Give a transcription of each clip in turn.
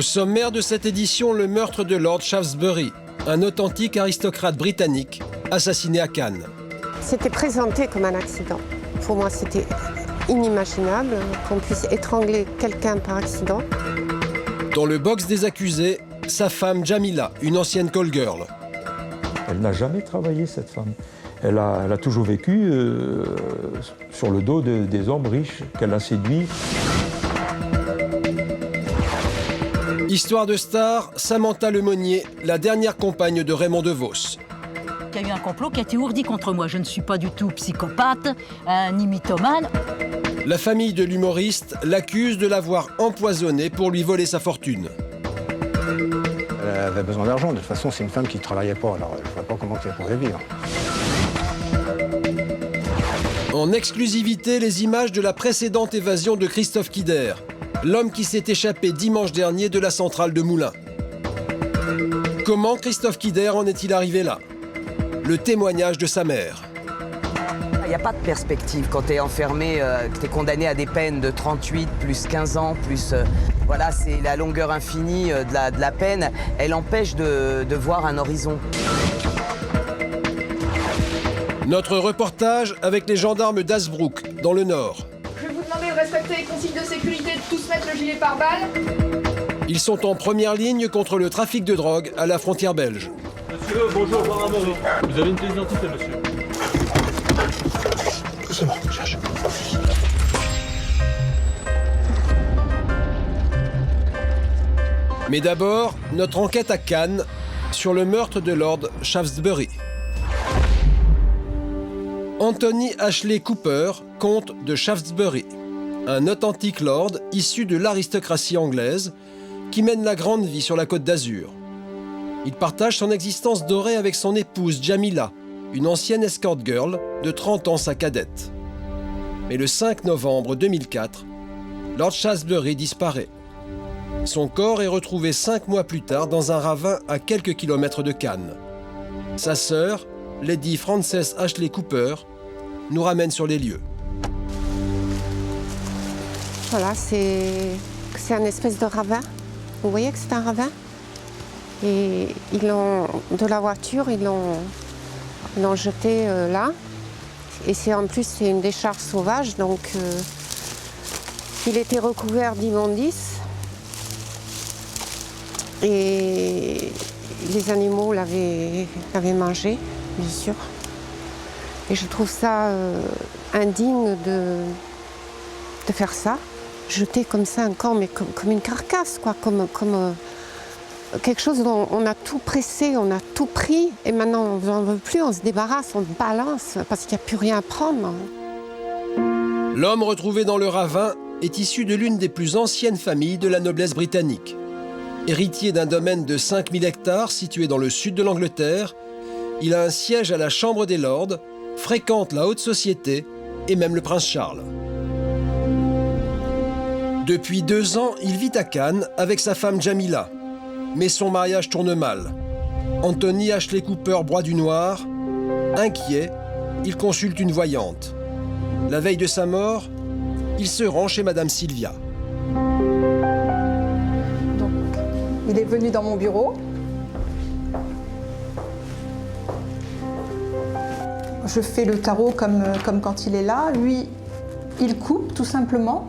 Au sommaire de cette édition, le meurtre de Lord Shaftesbury, un authentique aristocrate britannique assassiné à Cannes. C'était présenté comme un accident. Pour moi, c'était inimaginable qu'on puisse étrangler quelqu'un par accident. Dans le box des accusés, sa femme Jamila, une ancienne call girl. Elle n'a jamais travaillé, cette femme. Elle a toujours vécu sur le dos des hommes riches qu'elle a séduits. Histoire de star, Samantha Lemonnier, la dernière compagne de Raymond DeVos. Il y a eu un complot qui a été ourdi contre moi. Je ne suis pas du tout psychopathe, ni mythomane. La famille de l'humoriste l'accuse de l'avoir empoisonné pour lui voler sa fortune. Elle avait besoin d'argent. De toute façon, c'est une femme qui ne travaillait pas, alors je ne vois pas comment elle pourrait vivre. En exclusivité, les images de la précédente évasion de Christophe Kider, l'homme qui s'est échappé dimanche dernier de la centrale de Moulins. Comment Christophe Kider en est-il arrivé là? Le témoignage de sa mère. Il n'y a pas de perspective quand tu es enfermé, que tu es condamné à des peines de 38 plus 15 ans, plus... voilà, c'est la longueur infinie de la peine. Elle empêche de voir un horizon. Notre reportage avec les gendarmes d'Hazebrouck, dans le Nord. Je vais vous demander de respecter les consignes de sécurité, de tous mettre le gilet pare-balles. Ils sont en première ligne contre le trafic de drogue à la frontière belge. Monsieur, bonjour, bravo. Vous avez une pièce d'identité, monsieur? C'est bon, cherche. Mais d'abord, notre enquête à Cannes sur le meurtre de Lord Shaftesbury. Anthony Ashley Cooper, comte de Shaftesbury, un authentique lord issu de l'aristocratie anglaise qui mène la grande vie sur la Côte d'Azur. Il partage son existence dorée avec son épouse Jamila, une ancienne escort girl de 30 ans sa cadette. Mais le 5 novembre 2004, Lord Shaftesbury disparaît. Son corps est retrouvé 5 mois plus tard dans un ravin à quelques kilomètres de Cannes. Sa sœur, Lady Frances Ashley Cooper, nous ramène sur les lieux. Voilà, c'est un espèce de ravin. Vous voyez que c'est un ravin? Et ils l'ont, de la voiture, ils l'ont jeté là. Et en plus, c'est une décharge sauvage, donc il était recouvert d'immondices. Et les animaux l'avaient mangé, bien sûr. Et je trouve ça indigne de faire ça. Jeter comme ça un corps, mais comme une carcasse, quoi, comme quelque chose dont on a tout pressé, on a tout pris, et maintenant on n'en veut plus, on se débarrasse, on balance, parce qu'il n'y a plus rien à prendre. L'homme retrouvé dans le ravin est issu de l'une des plus anciennes familles de la noblesse britannique. Héritier d'un domaine de 5000 hectares situé dans le sud de l'Angleterre, il a un siège à la Chambre des Lords, fréquente la haute société et même le prince Charles. Depuis 2 ans, il vit à Cannes avec sa femme Jamila. Mais son mariage tourne mal. Anthony Ashley Cooper broie du noir. Inquiet, il consulte une voyante. La veille de sa mort, il se rend chez Madame Sylvia. Donc, il est venu dans mon bureau. Je fais le tarot comme quand il est là. Lui, il coupe tout simplement.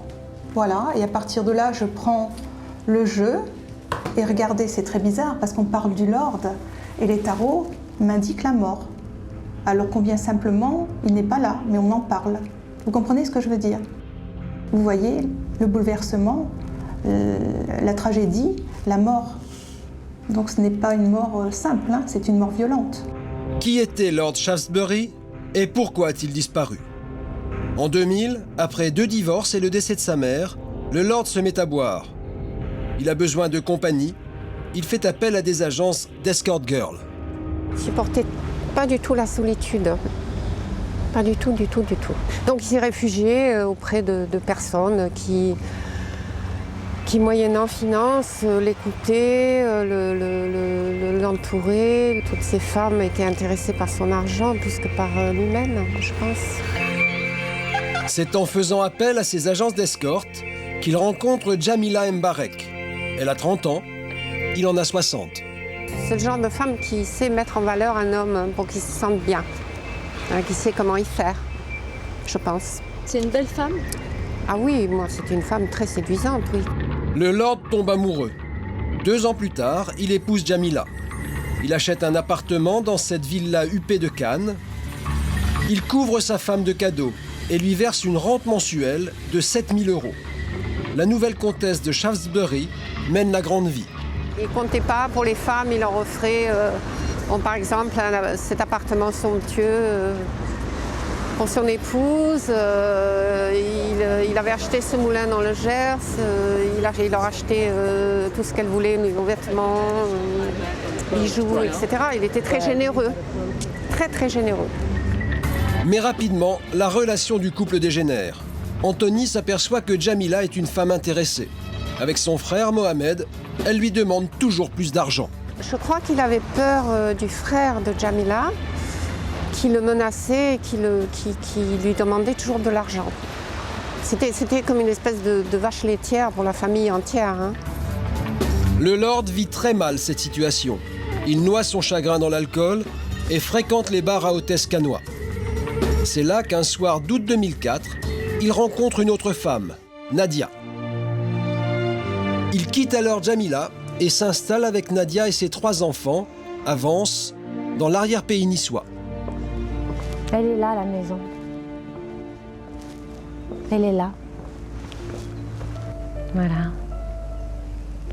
Voilà, et à partir de là, je prends le jeu. Et regardez, c'est très bizarre parce qu'on parle du Lord et les tarots m'indiquent la mort. Alors qu'on vient simplement, il n'est pas là, mais on en parle. Vous comprenez ce que je veux dire? Vous voyez le bouleversement, la tragédie, la mort. Donc ce n'est pas une mort simple, hein, c'est une mort violente. Qui était Lord Shaftesbury et pourquoi a-t-il disparu? En 2000, après 2 divorces et le décès de sa mère, le Lord se met à boire. Il a besoin de compagnie. Il fait appel à des agences d'escort girl. Il ne supportait pas du tout la solitude. Pas du tout, du tout, du tout. Donc il s'est réfugié auprès de personnes qui moyennant finance, l'écoutaient, l'entouraient. Toutes ces femmes étaient intéressées par son argent plus que par lui-même, je pense. C'est en faisant appel à ces agences d'escorte qu'il rencontre Jamila Mbarek. Elle a 30 ans, il en a 60. C'est le genre de femme qui sait mettre en valeur un homme pour qu'il se sente bien, qui sait comment y faire, je pense. C'est une belle femme? Ah oui, moi c'était une femme très séduisante, oui. Le lord tombe amoureux. 2 ans plus tard, il épouse Jamila. Il achète un appartement dans cette villa huppée de Cannes. Il couvre sa femme de cadeaux et lui verse une rente mensuelle de 7 000 €. La nouvelle comtesse de Shaftesbury mène la grande vie. Il ne comptait pas pour les femmes, il leur offrait, par exemple, cet appartement somptueux pour son épouse. Il avait acheté ce moulin dans le Gers, il leur achetait tout ce qu'elle voulait, nos vêtements, bijoux, etc. Il était très généreux, très très généreux. Mais rapidement, la relation du couple dégénère. Anthony s'aperçoit que Jamila est une femme intéressée. Avec son frère Mohamed, elle lui demande toujours plus d'argent. Je crois qu'il avait peur du frère de Jamila, qui le menaçait et qui lui demandait toujours de l'argent. C'était comme une espèce de vache laitière pour la famille entière. Hein. Le lord vit très mal cette situation. Il noie son chagrin dans l'alcool et fréquente les bars à hôtesse cannois. C'est là qu'un soir d'août 2004, il rencontre une autre femme, Nadia. Il quitte alors Jamila et s'installe avec Nadia et ses 3 enfants, à Vence, dans l'arrière-pays niçois. Elle est là, la maison. Elle est là. Voilà.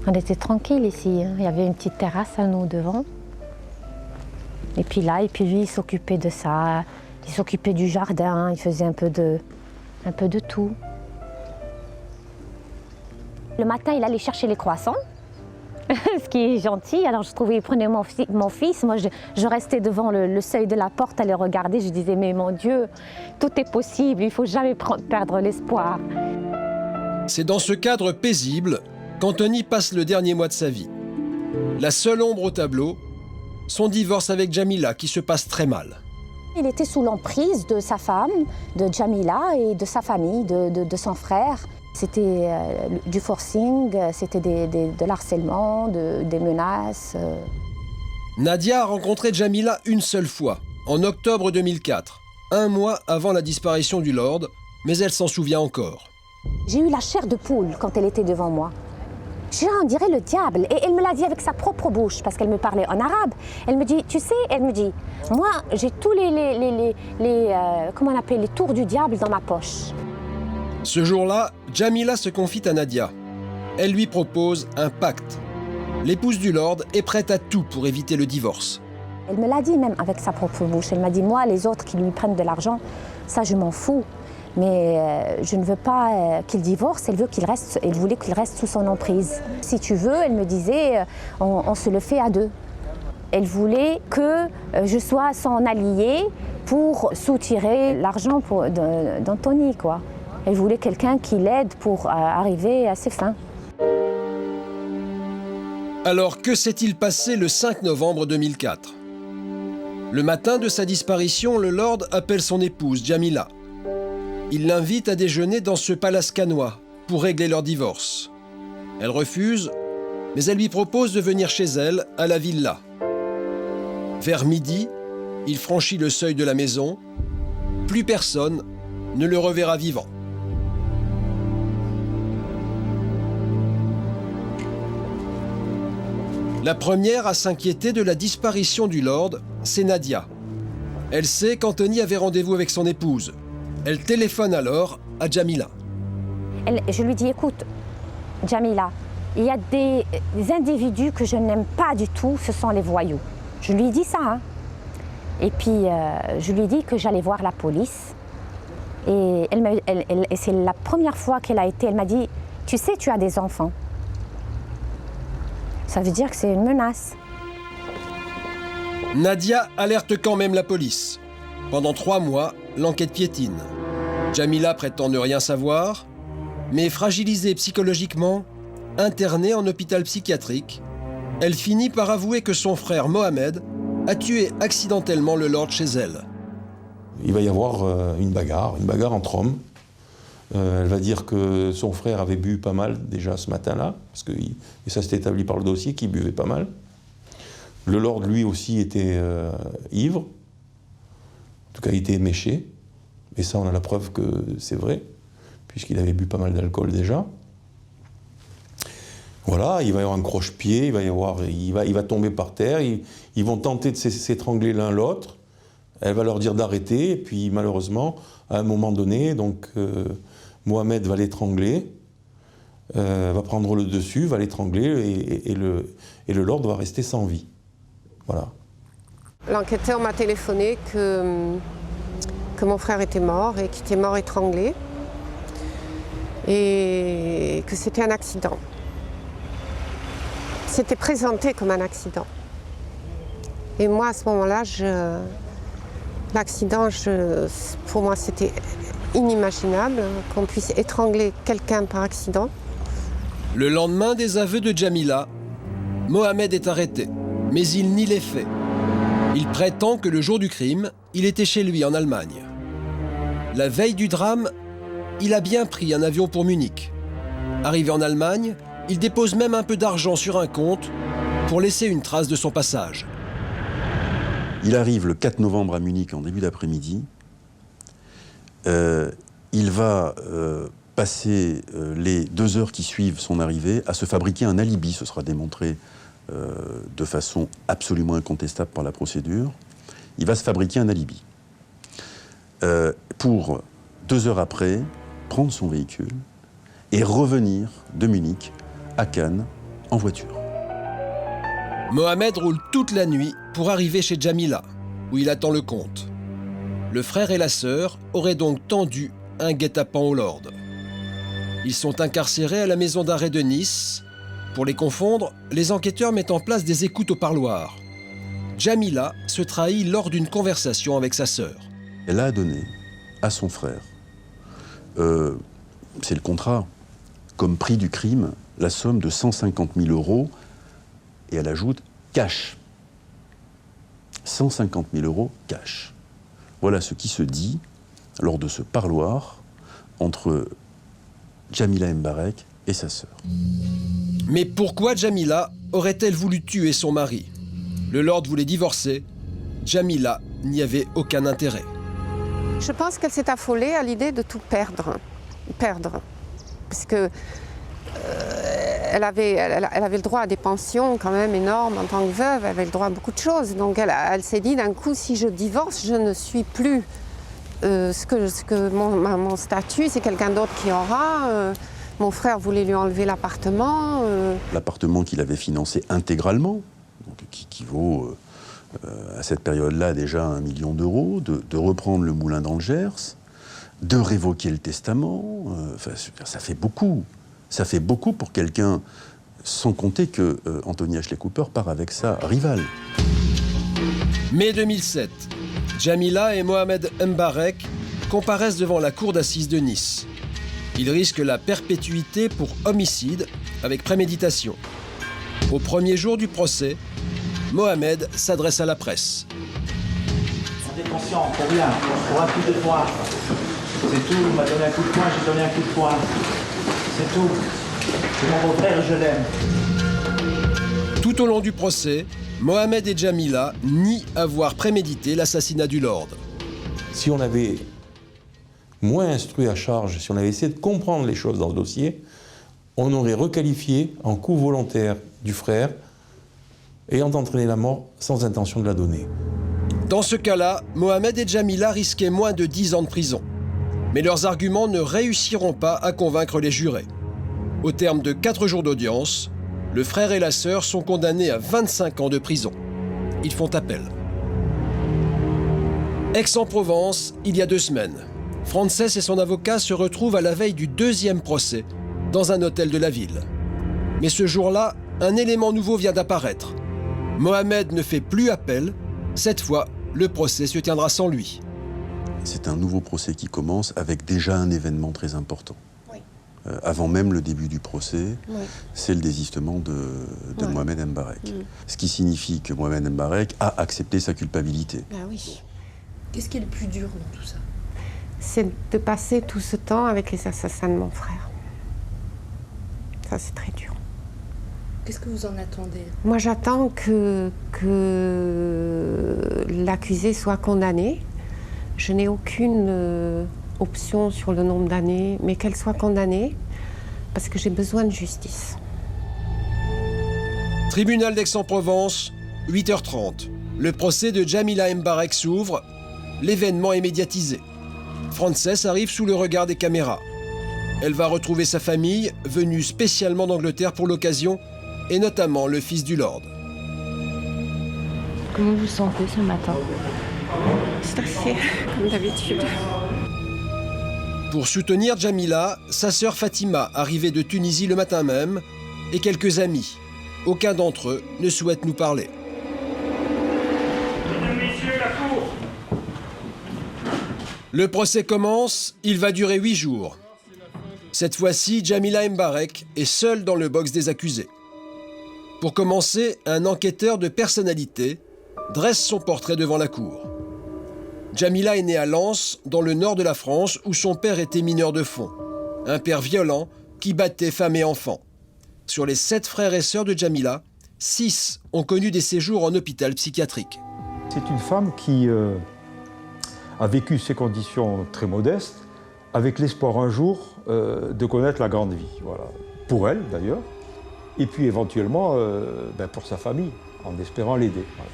On était tranquille ici. Hein. Il y avait une petite terrasse à nous devant. Et puis lui, il s'occupait de ça. Il s'occupait du jardin. Il faisait un peu de tout. Le matin, il allait chercher les croissants, ce qui est gentil. Alors je trouvais, il prenait mon fils. Moi, je restais devant le seuil de la porte à le regarder. Je disais, mais mon Dieu, tout est possible. Il ne faut jamais perdre l'espoir. C'est dans ce cadre paisible qu'Anthony passe le dernier mois de sa vie. La seule ombre au tableau, son divorce avec Jamila, qui se passe très mal. Il était sous l'emprise de sa femme, de Jamila et de sa famille, de son frère. C'était du forcing, c'était de l'harcèlement, des menaces. Nadia a rencontré Jamila une seule fois, en octobre 2004, 1 mois avant la disparition du lord, mais elle s'en souvient encore. J'ai eu la chair de poule quand elle était devant moi. On dirait le diable. Et elle me l'a dit avec sa propre bouche, parce qu'elle me parlait en arabe. Elle me dit, tu sais, elle me dit, moi, j'ai tous comment on appelle, les tours du diable dans ma poche. Ce jour-là, Jamila se confie à Nadia. Elle lui propose un pacte. L'épouse du lord est prête à tout pour éviter le divorce. Elle me l'a dit même avec sa propre bouche. Elle m'a dit, moi, les autres qui lui prennent de l'argent, ça, je m'en fous. Mais je ne veux pas qu'il divorce, elle voulait qu'il reste sous son emprise. Si tu veux, elle me disait, on se le fait à 2. Elle voulait que je sois son allié pour soutirer l'argent d'Anthony, quoi. Elle voulait quelqu'un qui l'aide pour arriver à ses fins. Alors, que s'est-il passé le 5 novembre 2004 ? Le matin de sa disparition, le lord appelle son épouse, Jamila. Il l'invite à déjeuner dans ce palace cannois pour régler leur divorce. Elle refuse, mais elle lui propose de venir chez elle, à la villa. Vers midi, il franchit le seuil de la maison. Plus personne ne le reverra vivant. La première à s'inquiéter de la disparition du lord, c'est Nadia. Elle sait qu'Anthony avait rendez-vous avec son épouse. Elle téléphone alors à Jamila. Je lui dis, écoute, Jamila, il y a des individus que je n'aime pas du tout, ce sont les voyous. Je lui dis ça. Hein. Et puis, je lui dis que j'allais voir la police. Et c'est la première fois qu'elle a été, elle m'a dit, tu sais, tu as des enfants. Ça veut dire que c'est une menace. Nadia alerte quand même la police. Pendant 3 mois, l'enquête piétine. Jamila prétend ne rien savoir, mais fragilisée psychologiquement, internée en hôpital psychiatrique, elle finit par avouer que son frère Mohamed a tué accidentellement le lord chez elle. Il va y avoir une bagarre entre hommes. Elle va dire que son frère avait bu pas mal déjà ce matin-là, et ça s'est établi par le dossier qu'il buvait pas mal. Le lord, lui aussi, était ivre. En tout cas, il était éméché. Et ça, on a la preuve que c'est vrai, puisqu'il avait bu pas mal d'alcool déjà. Voilà, il va y avoir un croche-pied, il va tomber par terre, ils vont tenter de s'étrangler l'un l'autre. Elle va leur dire d'arrêter, et puis malheureusement, à un moment donné, donc Mohamed va l'étrangler, va prendre le dessus, va l'étrangler, et le lord va rester sans vie. Voilà. L'enquêteur m'a téléphoné que mon frère était mort et qu'il était mort étranglé et que c'était un accident. C'était présenté comme un accident. Et moi, à ce moment-là, l'accident, pour moi, c'était inimaginable qu'on puisse étrangler quelqu'un par accident. Le lendemain des aveux de Djamila, Mohamed est arrêté, mais il nie les faits. Il prétend que le jour du crime, il était chez lui en Allemagne. La veille du drame, il a bien pris un avion pour Munich. Arrivé en Allemagne, il dépose même un peu d'argent sur un compte pour laisser une trace de son passage. Il arrive le 4 novembre à Munich en début d'après-midi. Il va passer les 2 heures qui suivent son arrivée à se fabriquer un alibi. Ce sera démontré de façon absolument incontestable par la procédure. Il va se fabriquer un alibi. Pour 2 heures après, prendre son véhicule et revenir de Munich à Cannes en voiture. Mohamed roule toute la nuit pour arriver chez Djamila, où il attend le comte. Le frère et la sœur auraient donc tendu un guet-apens au lord. Ils sont incarcérés à la maison d'arrêt de Nice. Pour les confondre, les enquêteurs mettent en place des écoutes au parloir. Djamila se trahit lors d'une conversation avec sa sœur. Elle a donné à son frère, c'est le contrat, comme prix du crime, la somme de 150 000 €, et elle ajoute cash. 150 000 € cash. Voilà ce qui se dit lors de ce parloir entre Djamila Mbarek et sa sœur. Mais pourquoi Djamila aurait-elle voulu tuer son mari? Le lord voulait divorcer. Djamila n'y avait aucun intérêt. Je pense qu'elle s'est affolée à l'idée de tout perdre. Parce que elle avait le droit à des pensions quand même énormes en tant que veuve, elle avait le droit à beaucoup de choses. Donc elle s'est dit d'un coup, si je divorce, je ne suis plus mon statut, c'est quelqu'un d'autre qui aura. Mon frère voulait lui enlever l'appartement. L'appartement qu'il avait financé intégralement, donc, qui vaut à cette période-là déjà 1 million d'euros, de reprendre le moulin dans le Gers, de révoquer le testament. Ça fait beaucoup. Ça fait beaucoup pour quelqu'un, sans compter que Anthony Ashley Cooper part avec sa rivale. Mai 2007, Djamila et Mohamed Mbarek comparaissent devant la cour d'assises de Nice. Ils risquent la perpétuité pour homicide avec préméditation. Au premier jour du procès, Mohamed s'adresse à la presse. On est conscient, pour rien, pour un coup de poing. C'est tout, il m'a donné un coup de poing, j'ai donné un coup de poing. C'est tout. C'est mon beau-frère et je l'aime. Tout au long du procès, Mohamed et Djamila nient avoir prémédité l'assassinat du lord. Si on avait moins instruit à charge, si on avait essayé de comprendre les choses dans le dossier, on aurait requalifié en coup volontaire du frère ayant entraîné la mort sans intention de la donner. Dans ce cas-là, Mohamed et Djamila risquaient moins de 10 ans de prison. Mais leurs arguments ne réussiront pas à convaincre les jurés. Au terme de 4 jours d'audience, le frère et la sœur sont condamnés à 25 ans de prison. Ils font appel. Aix-en-Provence, il y a 2 semaines. Frances et son avocat se retrouvent à la veille du 2e procès dans un hôtel de la ville. Mais ce jour-là, un élément nouveau vient d'apparaître. Mohamed ne fait plus appel. Cette fois, le procès se tiendra sans lui. C'est un nouveau procès qui commence avec déjà un événement très important. Oui. Avant même le début du procès, Oui. c'est le désistement de Ouais. Mohamed Mbarek. Ce qui signifie que Mohamed Mbarek a accepté sa culpabilité. Ah oui. Qu'est-ce qui est le plus dur dans tout ça? c'est de passer tout ce temps avec les assassins de mon frère. Ça, c'est très dur. Qu'est-ce que vous en attendez? Moi, j'attends que l'accusé soit condamné. Je n'ai aucune option sur le nombre d'années, mais qu'elle soit condamnée, parce que j'ai besoin de justice. Tribunal d'Aix-en-Provence, 8h30. Le procès de Djamila Mbarek s'ouvre. L'événement est médiatisé. Frances arrive sous le regard des caméras. Elle va retrouver sa famille, venue spécialement d'Angleterre pour l'occasion, et notamment le fils du Lord. Comment vous sentez ce matin? Stressée, comme d'habitude. Pour soutenir Djamila, sa sœur Fatima, arrivée de Tunisie le matin même, et quelques amis. Aucun d'entre eux ne souhaite nous parler. Mesdames, messieurs, la cour. Le procès commence, il va durer 8 jours. Cette fois-ci, Djamila Mbarek est seule dans le box des accusés. Pour commencer, un enquêteur de personnalité dresse son portrait devant la cour. Djamila est née à Lens, dans le nord de la France, où son père était mineur de fond. Un père violent qui battait femmes et enfants. Sur les 7 frères et sœurs de Djamila, 6 ont connu des séjours en hôpital psychiatrique. C'est une femme qui a vécu ces conditions très modestes, avec l'espoir un jour de connaître la grande vie. Voilà. Pour elle, d'ailleurs, et puis éventuellement pour sa famille, en espérant l'aider. Voilà.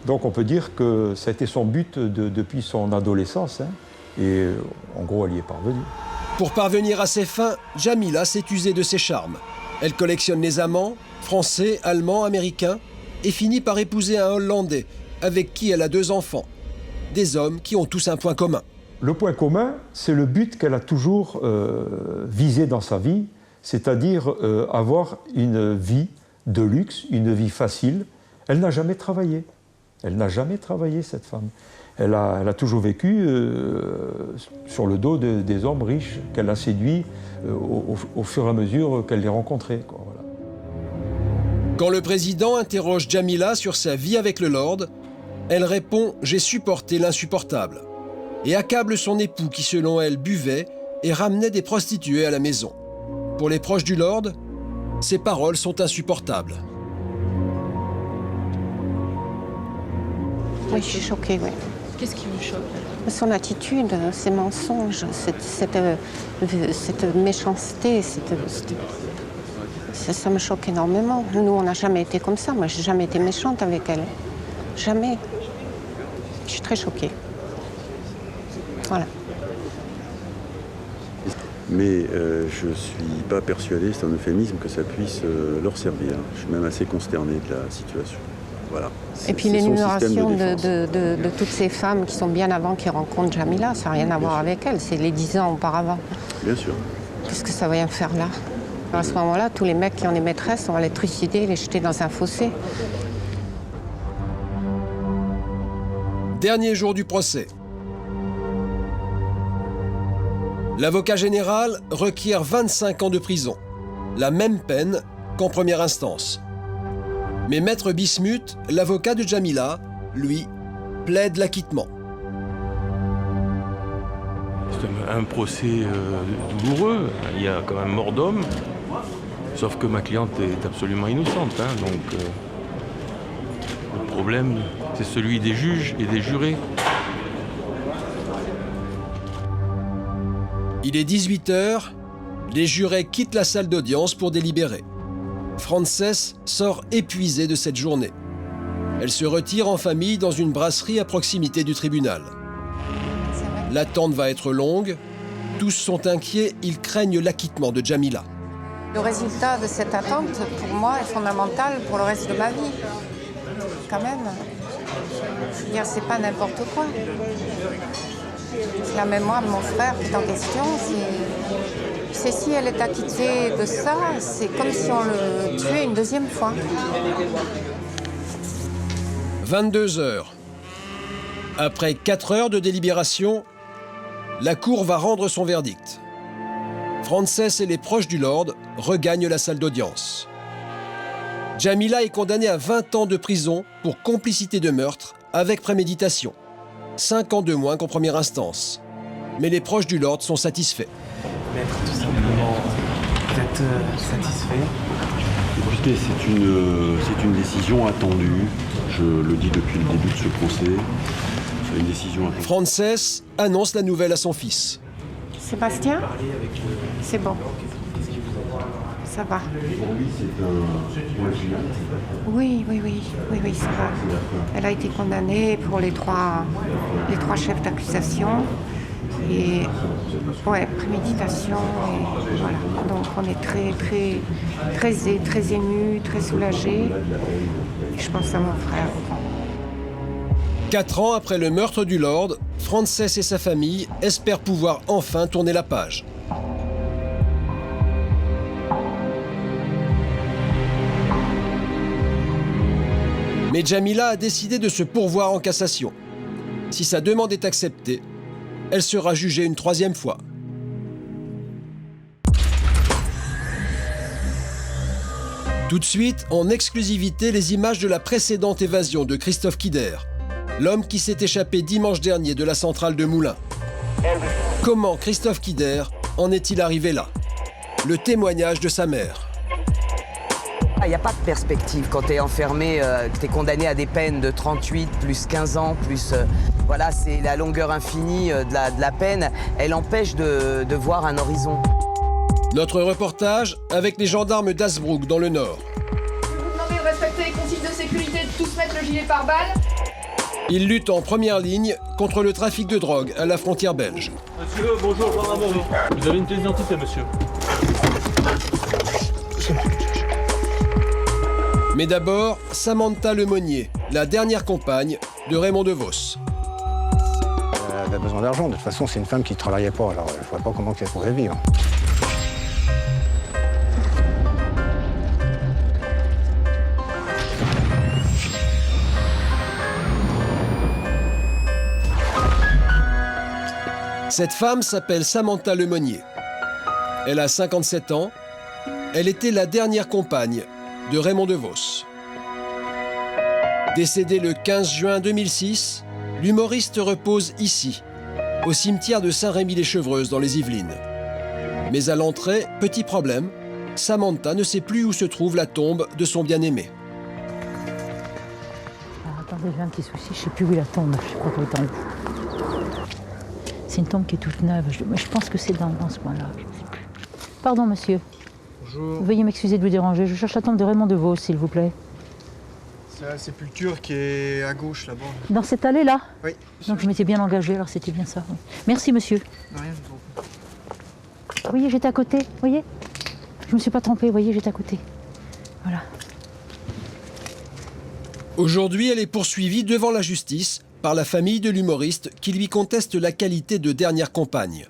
Donc on peut dire que ça a été son but depuis son adolescence, hein, et en gros, elle y est parvenue. Pour parvenir à ses fins, Djamila s'est usée de ses charmes. Elle collectionne les amants, français, allemands, américains, et finit par épouser un Hollandais, avec qui elle a 2 enfants. Des hommes qui ont tous un point commun. Le point commun, c'est le but qu'elle a toujours visé dans sa vie, c'est-à-dire avoir une vie de luxe, une vie facile. Elle n'a jamais travaillé. Elle n'a jamais travaillé, cette femme. Elle a toujours vécu sur le dos des hommes riches qu'elle a séduits au fur et à mesure qu'elle les rencontrait. Quoi, voilà. Quand le président interroge Djamila sur sa vie avec le Lord, elle répond « J'ai supporté l'insupportable » et accable son époux qui, selon elle, buvait et ramenait des prostituées à la maison. Pour les proches du Lord, ces paroles sont insupportables. Oui, je suis choquée, oui. Qu'est-ce qui vous choque? Son attitude, ses mensonges, cette méchanceté, ça me choque énormément. Nous, on n'a jamais été comme ça. Moi, j'ai jamais été méchante avec elle. Jamais. Je suis très choquée. Voilà. Mais je ne suis pas persuadé, c'est un euphémisme, que ça puisse leur servir. Je suis même assez consterné de la situation. Voilà. Et puis l'énumération de toutes ces femmes qui sont bien avant qu'ils rencontrent Djamila, ça n'a rien à voir avec elle, c'est les 10 ans auparavant. Bien sûr. Qu'est-ce que ça vient faire là? À ce moment-là, tous les mecs qui ont des maîtresses, on va les trucider, les jeter dans un fossé. Dernier jour du procès. L'avocat général requiert 25 ans de prison, la même peine qu'en première instance. Mais Maître Bismuth, l'avocat de Djamila, lui, plaide l'acquittement. C'est un procès douloureux, il y a quand même mort d'homme, sauf que ma cliente est absolument innocente, hein, donc le problème, c'est celui des juges et des jurés. Il est 18h, les jurés quittent la salle d'audience pour délibérer. Frances sort épuisée de cette journée. Elle se retire en famille dans une brasserie à proximité du tribunal. L'attente va être longue. Tous sont inquiets, ils craignent l'acquittement de Djamila. Le résultat de cette attente, pour moi, est fondamental pour le reste de ma vie. Quand même. Je veux dire, c'est pas n'importe quoi. C'est la mémoire de mon frère qui est en question. C'est si elle est acquittée de ça, c'est comme si on le tuait une deuxième fois. 22h. Après 4 heures de délibération, la cour va rendre son verdict. Frances et les proches du Lord regagnent la salle d'audience. Djamila est condamnée à 20 ans de prison pour complicité de meurtre avec préméditation. 5 ans de moins qu'en première instance. mais les proches du Lord sont satisfaits. Maître, tout simplement, vous êtes satisfait? Écoutez, c'est une décision attendue. Je le dis depuis le début de ce procès. C'est une décision attendue. Frances annonce la nouvelle à son fils. Sébastien, c'est bon. Ça va. Pour lui, c'est un point final. Oui, ça va. Elle a été condamnée pour les trois chefs d'accusation. Et ouais, préméditation. Et voilà. Donc on est très émus, très soulagés. Je pense à mon frère. 4 ans après le meurtre du Lord, Frances et sa famille espèrent pouvoir enfin tourner la page. Mais Jamila a décidé de se pourvoir en cassation. Si sa demande est acceptée, elle sera jugée une 3e fois. Tout de suite, en exclusivité, les images de la précédente évasion de Christophe Kider, l'homme qui s'est échappé dimanche dernier de la centrale de Moulins. Comment Christophe Kider en est-il arrivé là? Le témoignage de sa mère. Il n'y a pas de perspective quand tu es enfermé, que tu es condamné à des peines de 38 plus 15 ans, plus... voilà, c'est la longueur infinie de la peine. Elle empêche de voir un horizon. Notre reportage avec les gendarmes d'Hazebrouck dans le Nord. Je vous demande de respecter les consignes de sécurité, de tous mettre le gilet pare-balles. Ils luttent en première ligne contre le trafic de drogue à la frontière belge. Monsieur, bonjour, vous avez une pièce d'identité, monsieur? Mais d'abord, Samantha Lemonnier, la dernière compagne de Raymond DeVos. Elle avait besoin d'argent. De toute façon, c'est une femme qui ne travaillait pas, alors je ne vois pas comment elle pourrait vivre. Cette femme s'appelle Samantha Lemonnier. Elle a 57 ans. Elle était la dernière compagne de Raymond DeVos. Décédé le 15 juin 2006, l'humoriste repose ici, au cimetière de Saint-Rémy-les-Chevreuses dans les Yvelines. Mais à l'entrée, petit problème, Samantha ne sait plus où se trouve la tombe de son bien-aimé. Attendez, j'ai un petit souci, je ne sais plus où est la tombe, je crois qu'elle est en haut. C'est une tombe qui est toute neuve, je pense que c'est dans ce coin-là, je ne sais plus. Pardon, monsieur. Bonjour. Veuillez m'excuser de vous déranger, je cherche la tombe de Raymond DeVos, s'il vous plaît. C'est la sépulture qui est à gauche là-bas. Dans cette allée-là? Oui. Donc je m'étais bien engagée, alors c'était bien ça. Oui. Merci, monsieur. Non, rien, je vous en prie. Vous voyez, j'étais à côté, vous voyez? Je ne me suis pas trompée, vous voyez, j'étais à côté. Voilà. Aujourd'hui, elle est poursuivie devant la justice par la famille de l'humoriste qui lui conteste la qualité de dernière compagne.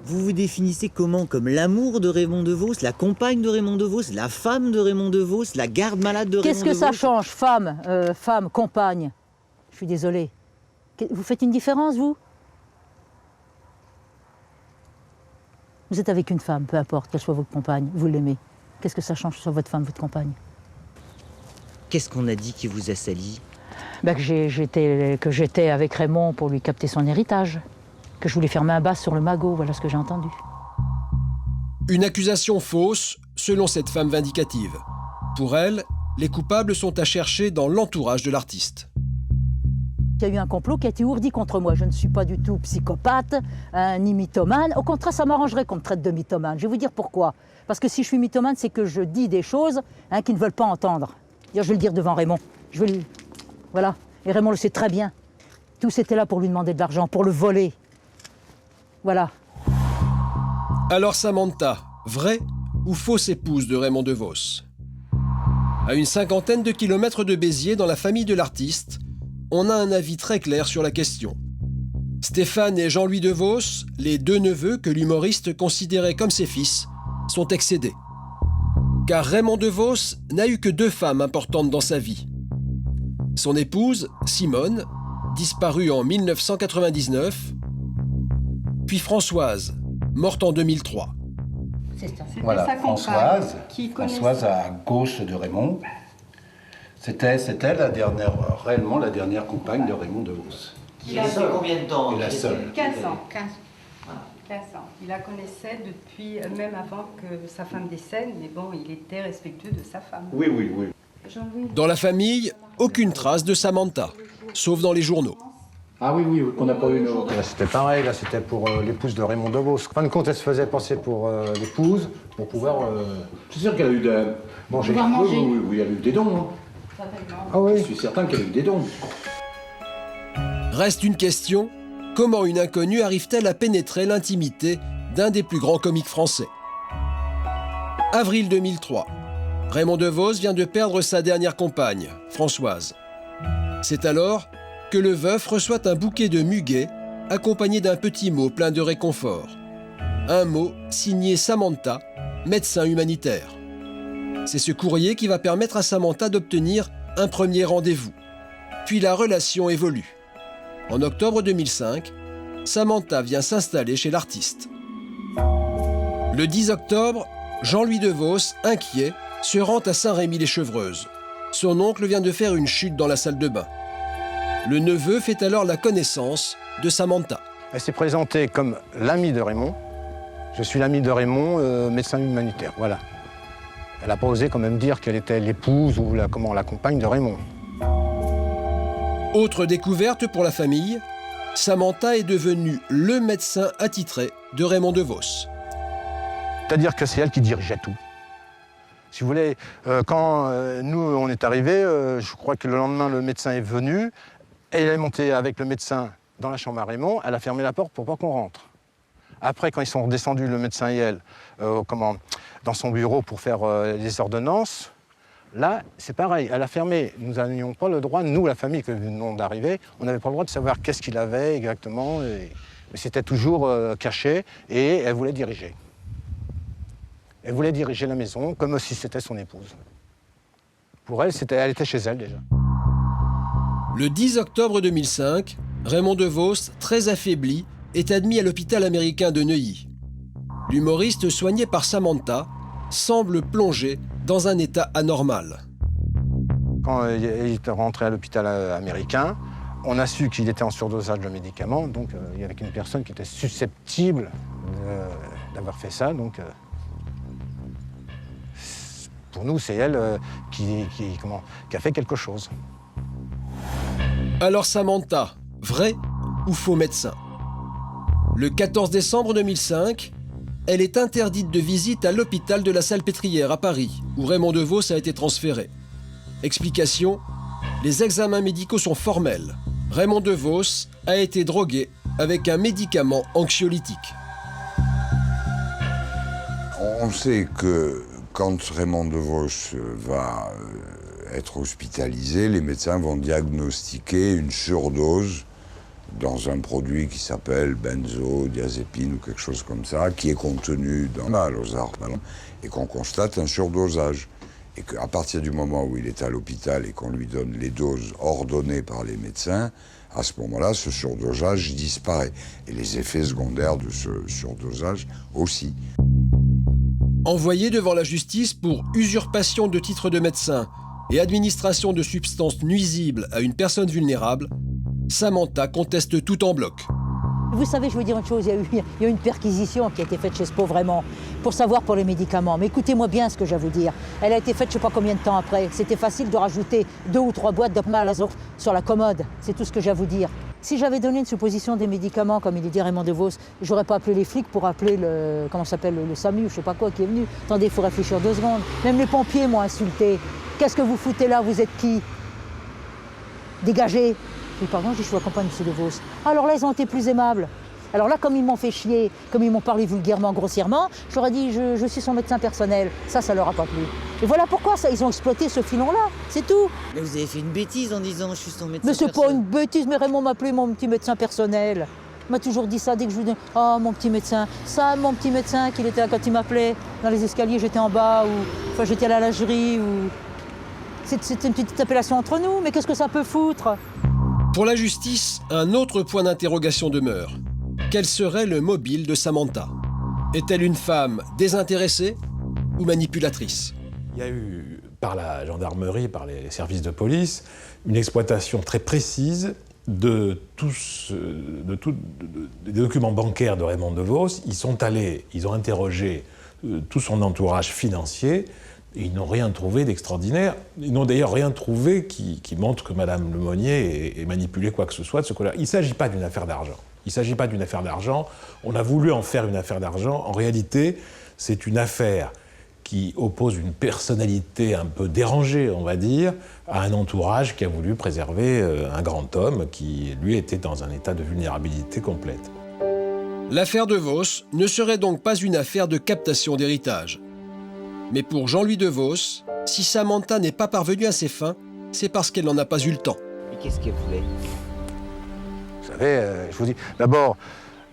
Vous vous définissez comment? Comme l'amour de Raymond DeVos, la compagne de Raymond DeVos, la femme de Raymond DeVos, la garde-malade de Raymond DeVos? Qu'est-ce que ça change, femme, compagne? Je suis désolée. Vous faites une différence, vous? Vous êtes avec une femme, peu importe qu'elle soit votre compagne, vous l'aimez. Qu'est-ce que ça change sur votre femme, votre compagne? Qu'est-ce qu'on a dit qui vous a sali? Que j'étais avec Raymond pour lui capter son héritage. Que je voulais faire main basse sur le magot, voilà ce que j'ai entendu. Une accusation fausse, selon cette femme vindicative. Pour elle, les coupables sont à chercher dans l'entourage de l'artiste. Il y a eu un complot qui a été ourdi contre moi. Je ne suis pas du tout psychopathe, ni mythomane. Au contraire, ça m'arrangerait qu'on me traite de mythomane. Je vais vous dire pourquoi. Parce que si je suis mythomane, c'est que je dis des choses qu'ils ne veulent pas entendre. Je vais le dire devant Raymond. Voilà. Et Raymond le sait très bien. Tous étaient là pour lui demander de l'argent, pour le voler. Voilà. Alors Samantha, vraie ou fausse épouse de Raymond DeVos? À une 50aine de kilomètres de Béziers, dans la famille de l'artiste, on a un avis très clair sur la question. Stéphane et Jean-Louis DeVos, les deux neveux que l'humoriste considérait comme ses fils, sont excédés. Car Raymond DeVos n'a eu que 2 femmes importantes dans sa vie. Son épouse, Simone, disparue en 1999, puis Françoise, morte en 2003. Voilà, Françoise, Françoise à gauche de Raymond. C'était réellement la dernière compagne de Raymond DeVos. Il a fait combien de temps? Et la seule. 15 ans. Vincent, il la connaissait depuis, même avant que sa femme décède, mais bon, il était respectueux de sa femme. Oui, oui, oui. Dans la famille, aucune trace de Samantha, sauf dans les journaux. Ah oui, oui, qu'on n'a pas eu nos... Là, c'était pareil, là, c'était pour l'épouse de Raymond DeVos. En fin de compte, elle se faisait passer pour l'épouse, pour pouvoir... C'est sûr qu'elle a eu des... manger. Oui, elle a eu des dons. Hein. Ah oui. Je suis certain qu'elle a eu des dons. Reste une question, comment une inconnue arrive-t-elle à pénétrer l'intimité d'un des plus grands comiques français? Avril 2003. Raymond DeVos vient de perdre sa dernière compagne, Françoise. C'est alors que le veuf reçoit un bouquet de muguet accompagné d'un petit mot plein de réconfort. Un mot signé Samantha, médecin humanitaire. C'est ce courrier qui va permettre à Samantha d'obtenir un premier rendez-vous. Puis la relation évolue. En octobre 2005, Samantha vient s'installer chez l'artiste. Le 10 octobre, Jean-Louis DeVos, inquiet, se rend à Saint-Rémy-les-Chevreuses. Son oncle vient de faire une chute dans la salle de bain. Le neveu fait alors la connaissance de Samantha. Elle s'est présentée comme l'amie de Raymond. Je suis l'amie de Raymond, médecin humanitaire, voilà. Elle n'a pas osé quand même dire qu'elle était l'épouse ou la compagne de Raymond. Autre découverte pour la famille, Samantha est devenue le médecin attitré de Raymond DeVos. C'est-à-dire que c'est elle qui dirigeait tout. Si vous voulez, quand nous, on est arrivés, je crois que le lendemain, le médecin est venu. Elle est montée avec le médecin dans la chambre à Raymond. Elle a fermé la porte pour pas qu'on rentre. Après, quand ils sont redescendus, le médecin et elle, dans son bureau pour faire les ordonnances, là, c'est pareil. Elle a fermé. Nous n'avions pas le droit, nous, la famille que nous venons d'arriver, on n'avait pas le droit de savoir qu'est-ce qu'il avait exactement. Mais c'était toujours caché et elle voulait diriger. Elle voulait diriger la maison comme si c'était son épouse. Pour elle, elle était chez elle déjà. Le 10 octobre 2005, Raymond DeVos, très affaibli, est admis à l'hôpital américain de Neuilly. L'humoriste soigné par Samantha semble plongé dans un état anormal. Quand il est rentré à l'hôpital américain, on a su qu'il était en surdosage de médicaments, donc il y avait une personne qui était susceptible d'avoir fait ça. Donc, pour nous, c'est elle qui a fait quelque chose. Alors Samantha, vrai ou faux médecin? Le 14 décembre 2005, elle est interdite de visite à l'hôpital de la Salpêtrière à Paris, où Raymond DeVos a été transféré. Explication, les examens médicaux sont formels. Raymond DeVos a été drogué avec un médicament anxiolytique. On sait que quand Raymond DeVos va être hospitalisé, les médecins vont diagnostiquer une surdose dans un produit qui s'appelle benzodiazépine ou quelque chose comme ça, qui est contenu dans la losartan, et qu'on constate un surdosage. Et qu'à partir du moment où il est à l'hôpital et qu'on lui donne les doses ordonnées par les médecins, à ce moment-là, ce surdosage disparaît. Et les effets secondaires de ce surdosage aussi. Envoyé devant la justice pour usurpation de titre de médecin et administration de substances nuisibles à une personne vulnérable, Samantha conteste tout en bloc. Vous savez, je veux dire une chose, il y a eu une perquisition qui a été faite chez SPO vraiment, pour savoir pour les médicaments. Mais écoutez-moi bien ce que j'ai à vous dire. Elle a été faite je ne sais pas combien de temps après. C'était facile de rajouter 2 ou 3 boîtes d'Opmalazor sur la commode. C'est tout ce que j'ai à vous dire. Si j'avais donné une supposition des médicaments, comme il est dit Raymond DeVos, j'aurais pas appelé les flics pour appeler le, comment s'appelle, le SAMU, je sais pas quoi, qui est venu. Attendez, il faut réfléchir 2 secondes. Même les pompiers m'ont insulté. Qu'est-ce que vous foutez là? Vous êtes qui? Dégagez. Oui, pardon, je suis accompagnée de M. DeVos. Alors là, ils ont été plus aimables. Alors là, comme ils m'ont fait chier, comme ils m'ont parlé vulgairement, grossièrement, j'aurais dit je suis son médecin personnel. Ça leur a pas plu. Et voilà pourquoi ils ont exploité ce filon-là, c'est tout. Mais vous avez fait une bêtise en disant je suis son médecin personnel. Mais c'est personnel. pas une bêtise, mais Raymond m'a appelé mon petit médecin personnel. Il m'a toujours dit ça dès que je lui dis « Oh, mon petit médecin ». Ça, mon petit médecin, qu'il était là quand il m'appelait. Dans les escaliers, j'étais en bas, ou enfin, j'étais à la lingerie, ou... C'est une petite appellation entre nous, mais qu'est-ce que ça peut foutre? Pour la justice, un autre point d'interrogation demeure. Quel serait le mobile de Samantha? Est-elle une femme désintéressée ou manipulatrice? Il y a eu, par la gendarmerie, par les services de police, une exploitation très précise des documents bancaires de Raymond DeVos. Ils ont interrogé tout son entourage financier, et ils n'ont rien trouvé d'extraordinaire. Ils n'ont d'ailleurs rien trouvé qui montre que Madame Lemonnier ait manipulé quoi que ce soit de ce côté-là. Il ne s'agit pas d'une affaire d'argent. Il ne s'agit pas d'une affaire d'argent. On a voulu en faire une affaire d'argent. En réalité, c'est une affaire qui oppose une personnalité un peu dérangée, on va dire, à un entourage qui a voulu préserver un grand homme qui, lui, était dans un état de vulnérabilité complète. L'affaire DeVos ne serait donc pas une affaire de captation d'héritage. Mais pour Jean-Louis DeVos, si Samantha n'est pas parvenue à ses fins, c'est parce qu'elle n'en a pas eu le temps. Et qu'est-ce qu'elle voulait? Vous savez, je vous dis, d'abord,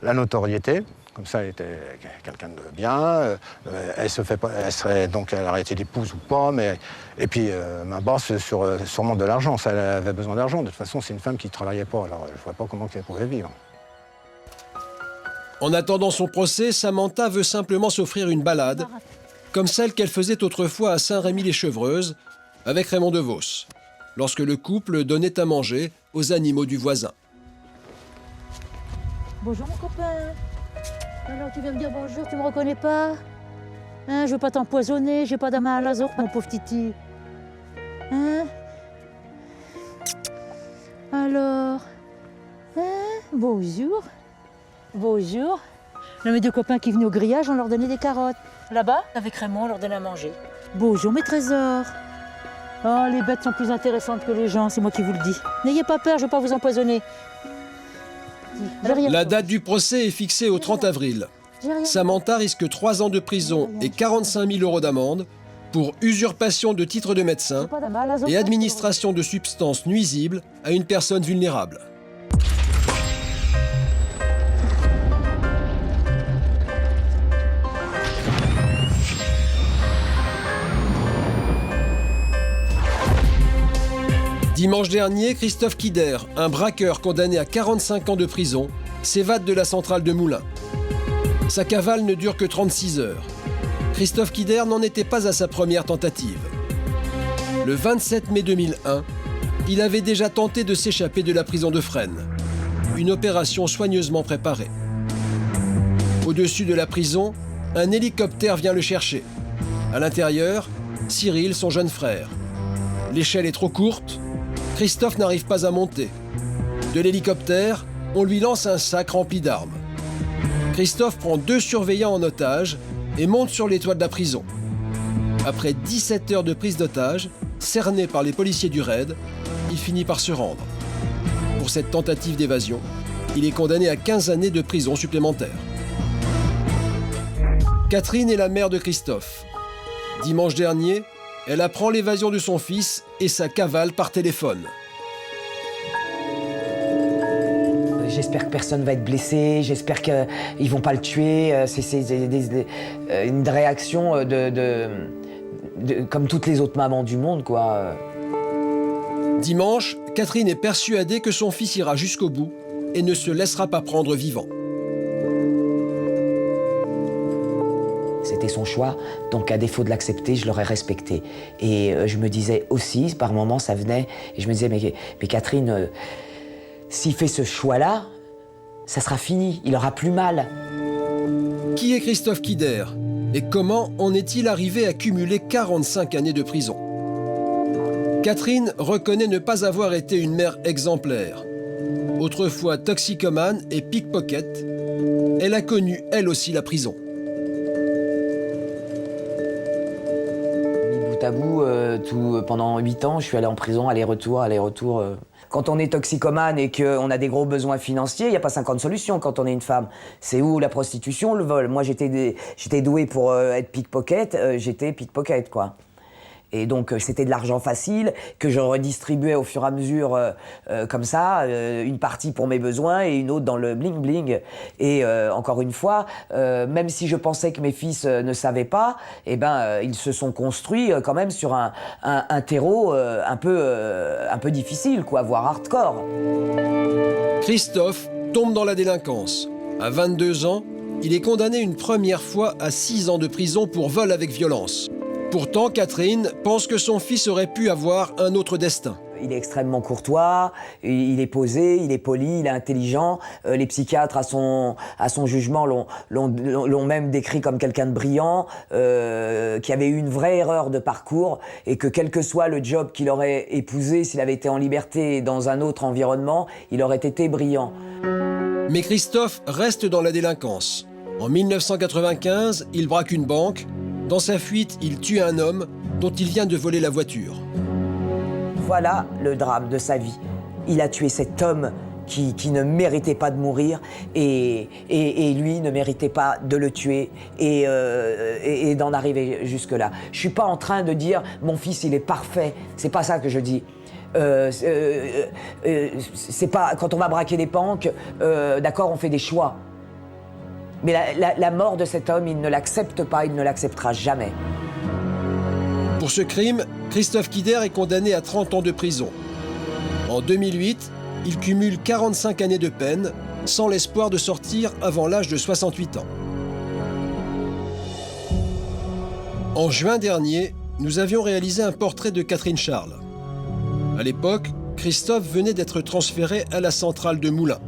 la notoriété. Comme ça, elle était quelqu'un de bien. Elle aurait été l'épouse ou pas, mais et puis ma bosse sûrement de l'argent. Ça, elle avait besoin d'argent. De toute façon, c'est une femme qui ne travaillait pas. Alors, je ne vois pas comment elle pouvait vivre. En attendant son procès, Samantha veut simplement s'offrir une balade, comme celle qu'elle faisait autrefois à Saint-Rémy-les-Chevreuses avec Raymond DeVos, lorsque le couple donnait à manger aux animaux du voisin. Bonjour mon copain. Alors tu viens me dire bonjour, tu me reconnais pas? Hein, je veux pas t'empoisonner, j'ai pas d'âme à l'azote, mon pauvre titi. Hein? Alors? Hein? Bonjour. Bonjour. Là, mes deux copains qui venaient au grillage, on leur donnait des carottes. Là-bas, avec Raymond, on leur donnait à manger. Bonjour mes trésors. Oh, les bêtes sont plus intéressantes que les gens, c'est moi qui vous le dis. N'ayez pas peur, je vais pas vous empoisonner. La date du procès est fixée au 30 avril. Samantha risque 3 ans de prison et 45 000 € d'amende pour usurpation de titre de médecin et administration de substances nuisibles à une personne vulnérable. Dimanche dernier, Christophe Quider, un braqueur condamné à 45 ans de prison, s'évade de la centrale de Moulins. Sa cavale ne dure que 36 heures. Christophe Quider n'en était pas à sa première tentative. Le 27 mai 2001, il avait déjà tenté de s'échapper de la prison de Fresnes. Une opération soigneusement préparée. Au-dessus de la prison, un hélicoptère vient le chercher. À l'intérieur, Cyril, son jeune frère. L'échelle est trop courte. Christophe n'arrive pas à monter. De l'hélicoptère, on lui lance un sac rempli d'armes. Christophe prend 2 surveillants en otage et monte sur les toits de la prison. Après 17 heures de prise d'otage, cerné par les policiers du raid, il finit par se rendre. Pour cette tentative d'évasion, il est condamné à 15 années de prison supplémentaire. Catherine est la mère de Christophe. Dimanche dernier, elle apprend l'évasion de son fils et sa cavale par téléphone. J'espère que personne ne va être blessé, j'espère qu'ils ne vont pas le tuer. C'est une réaction comme toutes les autres mamans du monde, quoi. Dimanche, Catherine est persuadée que son fils ira jusqu'au bout et ne se laissera pas prendre vivant. C'était son choix, donc à défaut de l'accepter, je l'aurais respecté. Et je me disais aussi, par moments, ça venait, et je me disais, mais Catherine, s'il fait ce choix-là, ça sera fini, il aura plus mal. Qui est Christophe Quider? Et comment en est-il arrivé à cumuler 45 années de prison? Catherine reconnaît ne pas avoir été une mère exemplaire. Autrefois toxicomane et pickpocket, elle a connu elle aussi la prison. À bout, pendant 8 ans, je suis allé en prison, aller-retour. Quand on est toxicomane et qu'on a des gros besoins financiers, il n'y a pas 50 solutions quand on est une femme. C'est où la prostitution, le vol. Moi, j'étais douée pour être pickpocket, j'étais pickpocket, quoi. Et donc, c'était de l'argent facile que je redistribuais au fur et à mesure, comme ça, une partie pour mes besoins et une autre dans le bling-bling. Et encore une fois, même si je pensais que mes fils ne savaient pas, eh ben, ils se sont construits quand même sur un terreau un peu difficile, quoi, voire hardcore. Christophe tombe dans la délinquance. À 22 ans, il est condamné une première fois à 6 ans de prison pour vol avec violence. Pourtant, Catherine pense que son fils aurait pu avoir un autre destin. Il est extrêmement courtois, il est posé, il est poli, il est intelligent. Les psychiatres, à son jugement, l'ont même décrit comme quelqu'un de brillant, qui avait eu une vraie erreur de parcours et que quel que soit le job qu'il aurait épousé, s'il avait été en liberté dans un autre environnement, il aurait été brillant. Mais Christophe reste dans la délinquance. En 1995, il braque une banque. Dans sa fuite, il tue un homme dont il vient de voler la voiture. Voilà le drame de sa vie. Il a tué cet homme qui ne méritait pas de mourir et lui ne méritait pas de le tuer et d'en arriver jusque-là. Je suis pas en train de dire « mon fils, il est parfait ». C'est pas ça que je dis. C'est pas quand on va braquer des banques, d'accord, on fait des choix. Mais la mort de cet homme, il ne l'accepte pas, il ne l'acceptera jamais. Pour ce crime, Christophe Kider est condamné à 30 ans de prison. En 2008, il cumule 45 années de peine, sans l'espoir de sortir avant l'âge de 68 ans. En juin dernier, nous avions réalisé un portrait de Catherine Charles. À l'époque, Christophe venait d'être transféré à la centrale de Moulins.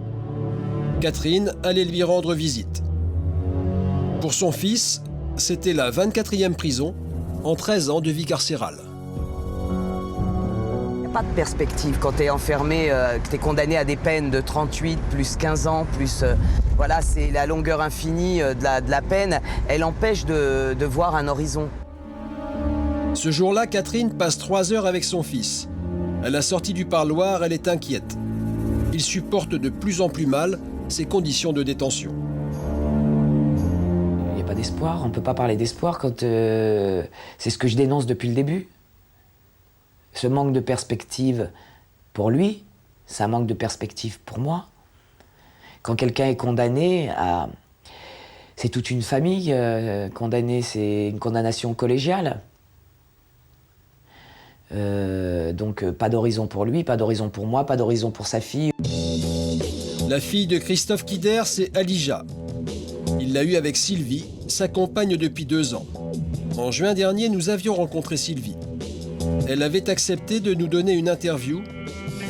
Catherine allait lui rendre visite. Pour son fils, c'était la 24e prison en 13 ans de vie carcérale. Il n'y a pas de perspective quand tu es enfermé, que tu es condamné à des peines de 38 plus 15 ans, plus... voilà, c'est la longueur infinie de la peine. Elle empêche de voir un horizon. Ce jour-là, Catherine passe 3 heures avec son fils. À la sortie du parloir, elle est inquiète. Il supporte de plus en plus mal ses conditions de détention. Il n'y a pas d'espoir, on ne peut pas parler d'espoir quand c'est ce que je dénonce depuis le début. Ce manque de perspective pour lui, c'est un manque de perspective pour moi. Quand quelqu'un est condamné, c'est toute une famille. Condamné, c'est une condamnation collégiale. Donc pas d'horizon pour lui, pas d'horizon pour moi, pas d'horizon pour sa fille. La fille de Christophe Kider, c'est Alija. Il l'a eue avec Sylvie, sa compagne depuis 2 ans. En juin dernier, nous avions rencontré Sylvie. Elle avait accepté de nous donner une interview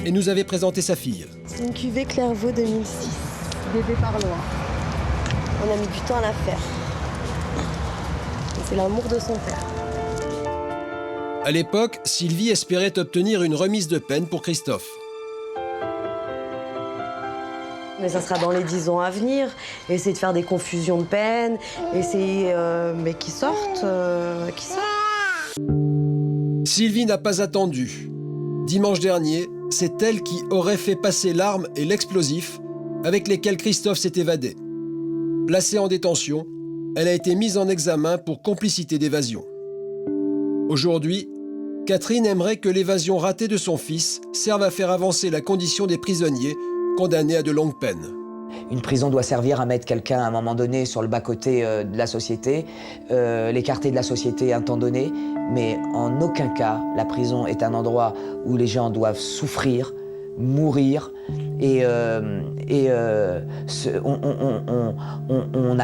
et nous avait présenté sa fille. C'est une cuvée Clairvaux 2006, bébé par loin. On a mis du temps à la faire. C'est l'amour de son père. À l'époque, Sylvie espérait obtenir une remise de peine pour Christophe. Mais ça sera dans les 10 ans à venir. Essayer de faire des confusions de peine, essayer mais qu'ils sortent, Sylvie n'a pas attendu. Dimanche dernier, c'est elle qui aurait fait passer l'arme et l'explosif avec lesquels Christophe s'est évadé. Placée en détention, elle a été mise en examen pour complicité d'évasion. Aujourd'hui, Catherine aimerait que l'évasion ratée de son fils serve à faire avancer la condition des prisonniers condamnés à de longues peines. Une prison doit servir à mettre quelqu'un à un moment donné sur le bas-côté de la société, l'écarter de la société à un temps donné, mais en aucun cas la prison est un endroit où les gens doivent souffrir, mourir, et on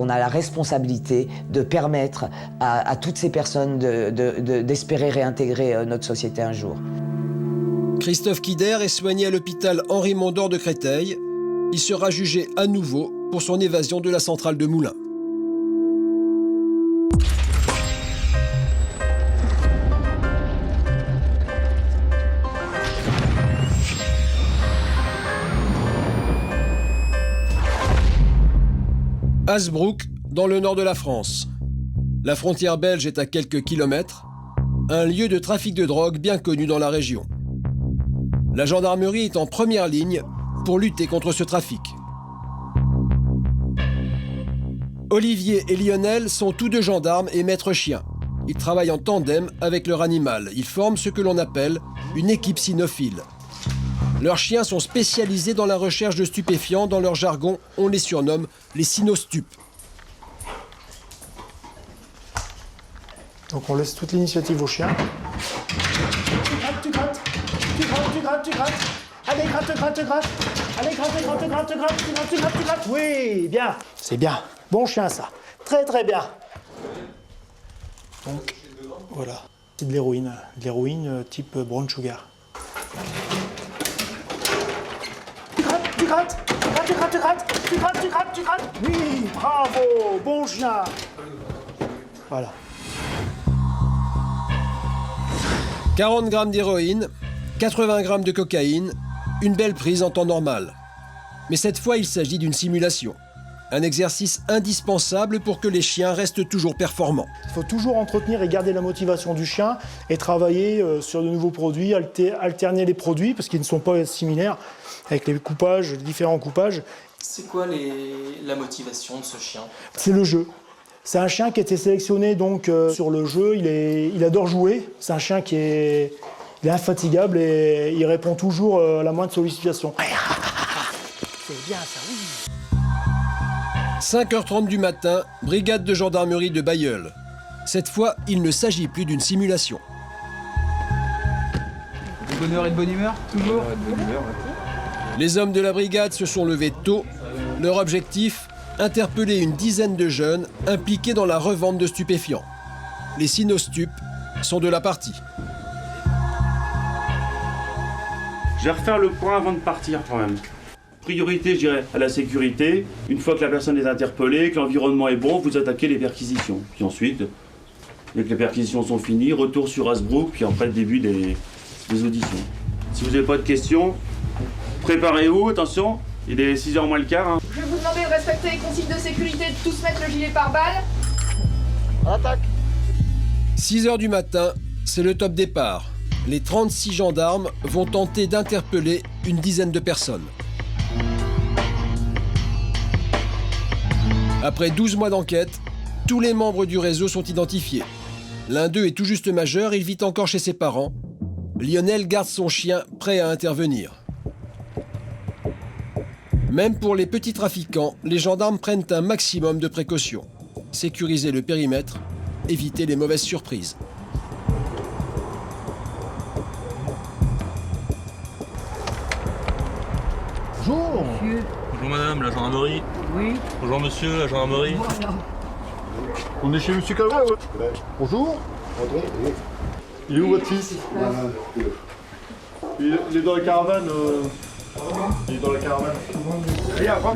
a la responsabilité de permettre à toutes ces personnes d'espérer réintégrer notre société un jour. Christophe Kider est soigné à l'hôpital Henri Mondor de Créteil. Il sera jugé à nouveau pour son évasion de la centrale de Moulins. Hazebrouck, dans le nord de la France. La frontière belge est à quelques kilomètres, un lieu de trafic de drogue bien connu dans la région. La gendarmerie est en première ligne pour lutter contre ce trafic. Olivier et Lionel sont tous deux gendarmes et maîtres chiens. Ils travaillent en tandem avec leur animal. Ils forment ce que l'on appelle une équipe cynophile. Leurs chiens sont spécialisés dans la recherche de stupéfiants. Dans leur jargon, on les surnomme les cynostupes. Donc on laisse toute l'initiative aux chiens. Tu grattes. Allez, gratte. Allez, gratte. Oui, bien. C'est bien. Bon chien, ça. Très, très bien. Donc, voilà. C'est de l'héroïne. De l'héroïne type brown sugar. Tu grattes. Oui, bravo, bon chien. Voilà. 40 grammes d'héroïne, 80 grammes de cocaïne, une belle prise en temps normal. Mais cette fois, il s'agit d'une simulation. Un exercice indispensable pour que les chiens restent toujours performants. Il faut toujours entretenir et garder la motivation du chien et travailler sur de nouveaux produits, alterner les produits parce qu'ils ne sont pas similaires avec les coupages, les différents coupages. C'est quoi la motivation de ce chien? C'est le jeu. C'est un chien qui a été sélectionné donc sur le jeu. Il adore jouer. C'est un chien qui est infatigable et il répond toujours à la moindre sollicitation. C'est bien ça, oui. 5h30 du matin, brigade de gendarmerie de Bailleul. Cette fois, il ne s'agit plus d'une simulation. De bonne heure et de bonne humeur, toujours. Les hommes de la brigade se sont levés tôt. Leur objectif, interpeller une dizaine de jeunes impliqués dans la revente de stupéfiants. Les cynostupes sont de la partie. Je vais refaire le point avant de partir quand même. Priorité, je dirais, à la sécurité. Une fois que la personne est interpellée, que l'environnement est bon, vous attaquez les perquisitions. Puis ensuite, dès que les perquisitions sont finies, retour sur Hasbrook, puis après le début des auditions. Si vous n'avez pas de questions, préparez-vous, attention, il est 6h moins le quart. Hein. Je vais vous demander de respecter les consignes de sécurité, de tous mettre le gilet pare-balles. Attaque. 6h du matin, c'est le top départ. Les 36 gendarmes vont tenter d'interpeller une dizaine de personnes. Après 12 mois d'enquête, tous les membres du réseau sont identifiés. L'un d'eux est tout juste majeur, il vit encore chez ses parents. Lionel garde son chien prêt à intervenir. Même pour les petits trafiquants, les gendarmes prennent un maximum de précautions. Sécuriser le périmètre, éviter les mauvaises surprises. Bonjour. Bonjour madame, la gendarmerie. Oui. Bonjour monsieur, la gendarmerie. Voilà. On est chez monsieur Calva, ouais. Bonjour. Il est où votre fils? Il est dans la caravane. Il est dans la caravane.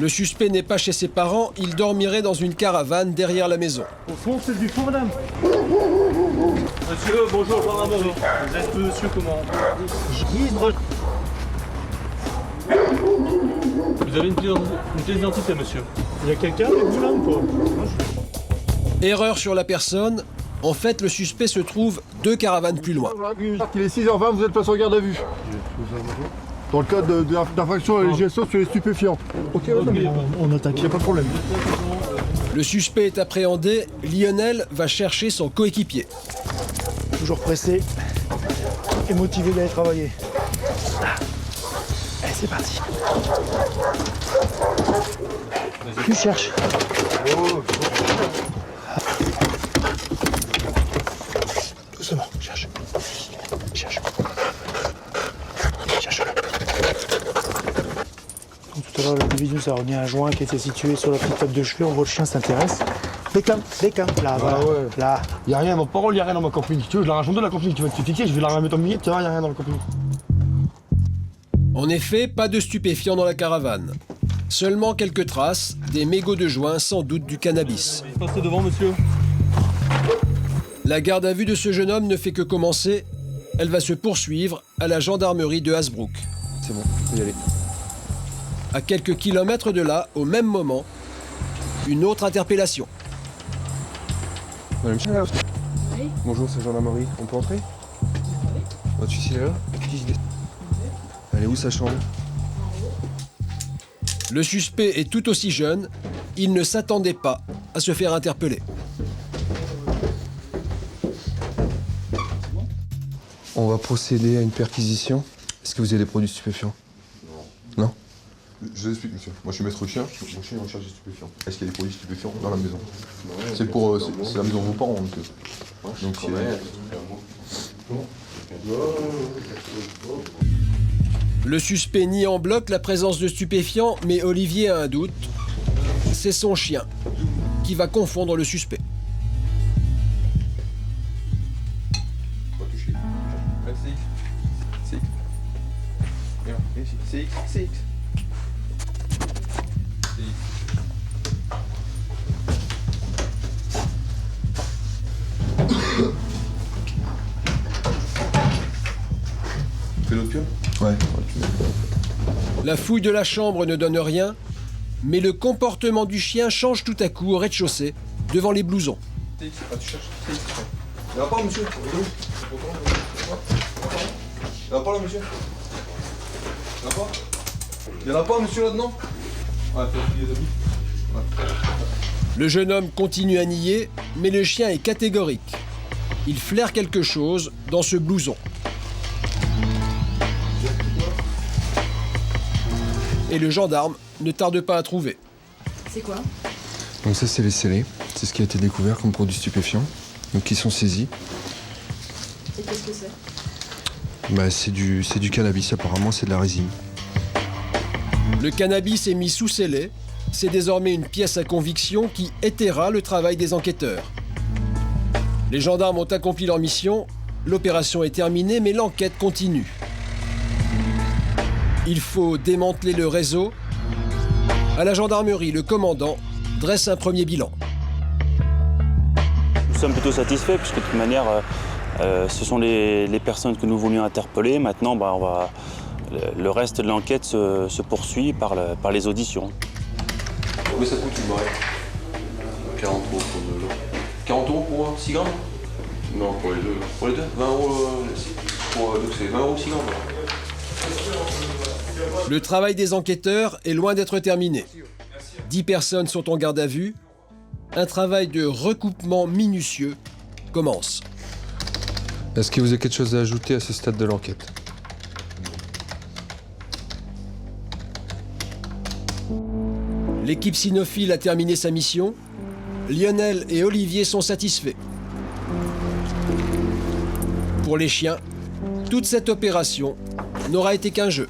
Le suspect n'est pas chez ses parents, il dormirait dans une caravane derrière la maison. Au fond, c'est du fond, madame. Monsieur, bonjour, gendarmerie. Vous êtes monsieur comment? Vous avez une pièce d'identité, monsieur? Il y a quelqu'un avec vous là ou pas? Erreur sur la personne. En fait, le suspect se trouve 2 caravanes plus loin. Il est 6h20, vous êtes placé en garde à vue. Dans le cadre d'infraction à la législation sur les stupéfiants. Ok, on attaque, il n'y a pas de problème. Le suspect est appréhendé. Lionel va chercher son coéquipier. Toujours pressé et motivé d'aller travailler. Allez, c'est parti. Tu cherches. Doucement, cherche. Cherche. Cherche-le. Tout à l'heure, l'individu s'est remis un joint qui était situé sur la petite table de cheveux. On voit le chien s'intéresse. Bécam, là, voilà. Ah ouais. Là. Il n'y a rien, ma parole, il n'y a rien dans ma camping. Tu veux, je la raconte de la camping, tu vas te fixer, je vais la remettre en millier, tu vois, il n'y a rien dans la camping. En effet, pas de stupéfiants dans la caravane. Seulement quelques traces, des mégots de joint, sans doute du cannabis. Passez devant, monsieur. La garde à vue de ce jeune homme ne fait que commencer. Elle va se poursuivre à la gendarmerie de Hasbrook. C'est bon, faut y aller. À quelques kilomètres de là, au même moment, une autre interpellation. Madame Chanel. Oui. Bonjour, c'est gendarmerie. On peut entrer? Votre fils est là? Elle est où sa chambre? Le suspect est tout aussi jeune. Il ne s'attendait pas à se faire interpeller. On va procéder à une perquisition. Est-ce que vous avez des produits stupéfiants? Non. Non? Je vous explique, monsieur. Moi, je suis maître chien. Mon chien est en charge des stupéfiants. Est-ce qu'il y a des produits stupéfiants dans la maison? C'est pour... c'est la maison de vos parents, monsieur. Donc, Le suspect nie en bloc la présence de stupéfiants, mais Olivier a un doute. C'est son chien qui va confondre le suspect. C'est X, c'est X. Fais l'autre pion? Ouais. La fouille de la chambre ne donne rien, mais le comportement du chien change tout à coup au rez-de-chaussée, devant les blousons. C'est X, tu cherches. C'est X. Il n'y en a pas, monsieur? Il n'y en a pas là, monsieur? Il n'y en a pas? Il n'y en a pas, monsieur, là-dedans? Ouais, fais les habits. Ouais. Le jeune homme continue à nier, mais le chien est catégorique. Il flaire quelque chose dans ce blouson. Et le gendarme ne tarde pas à trouver. C'est quoi? Donc ça, c'est les scellés. C'est ce qui a été découvert comme produit stupéfiant. Donc ils sont saisis. Et qu'est-ce que c'est? Bah, c'est du cannabis, apparemment, c'est de la résine. Le cannabis est mis sous scellé. C'est désormais une pièce à conviction qui étaiera le travail des enquêteurs. Les gendarmes ont accompli leur mission. L'opération est terminée, mais l'enquête continue. Il faut démanteler le réseau. À la gendarmerie, le commandant dresse un premier bilan. Nous sommes plutôt satisfaits, puisque de toute manière, ce sont les personnes que nous voulions interpeller. Maintenant, le reste de l'enquête se poursuit par les auditions. Combien ça coûte une barrette? 40 € pour 2 jours. 40 € pour 6 grammes? Non, pour les deux. Pour les deux 20 €, donc c'est 20 € 6 grammes. Le travail des enquêteurs est loin d'être terminé. 10 personnes sont en garde à vue. Un travail de recoupement minutieux commence. Est-ce que vous avez quelque chose à ajouter à ce stade de l'enquête? L'équipe cynophile a terminé sa mission. Lionel et Olivier sont satisfaits. Pour les chiens, toute cette opération n'aura été qu'un jeu.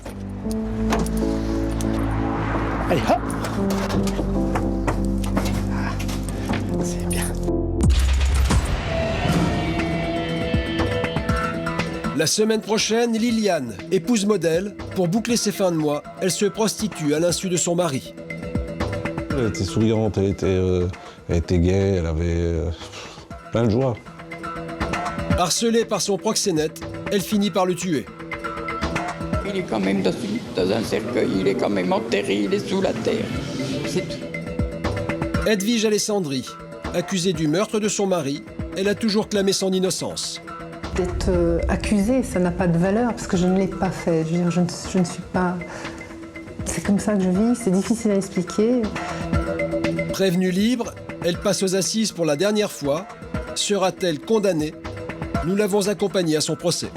Allez, hop! C'est bien. La semaine prochaine, Liliane, épouse modèle, pour boucler ses fins de mois, elle se prostitue à l'insu de son mari. Elle était souriante, elle était gaie, elle avait plein de joie. Harcelée par son proxénète, elle finit par le tuer. Il est quand même dans un cercueil, il est quand même enterré, il est sous la terre. C'est tout. Edwige Alessandri, accusée du meurtre de son mari, elle a toujours clamé son innocence. D'être accusée, ça n'a pas de valeur parce que je ne l'ai pas fait. Je veux dire, je ne suis pas... C'est comme ça que je vis, c'est difficile à expliquer. Prévenue libre, elle passe aux assises pour la dernière fois. Sera-t-elle condamnée? Nous l'avons accompagnée à son procès.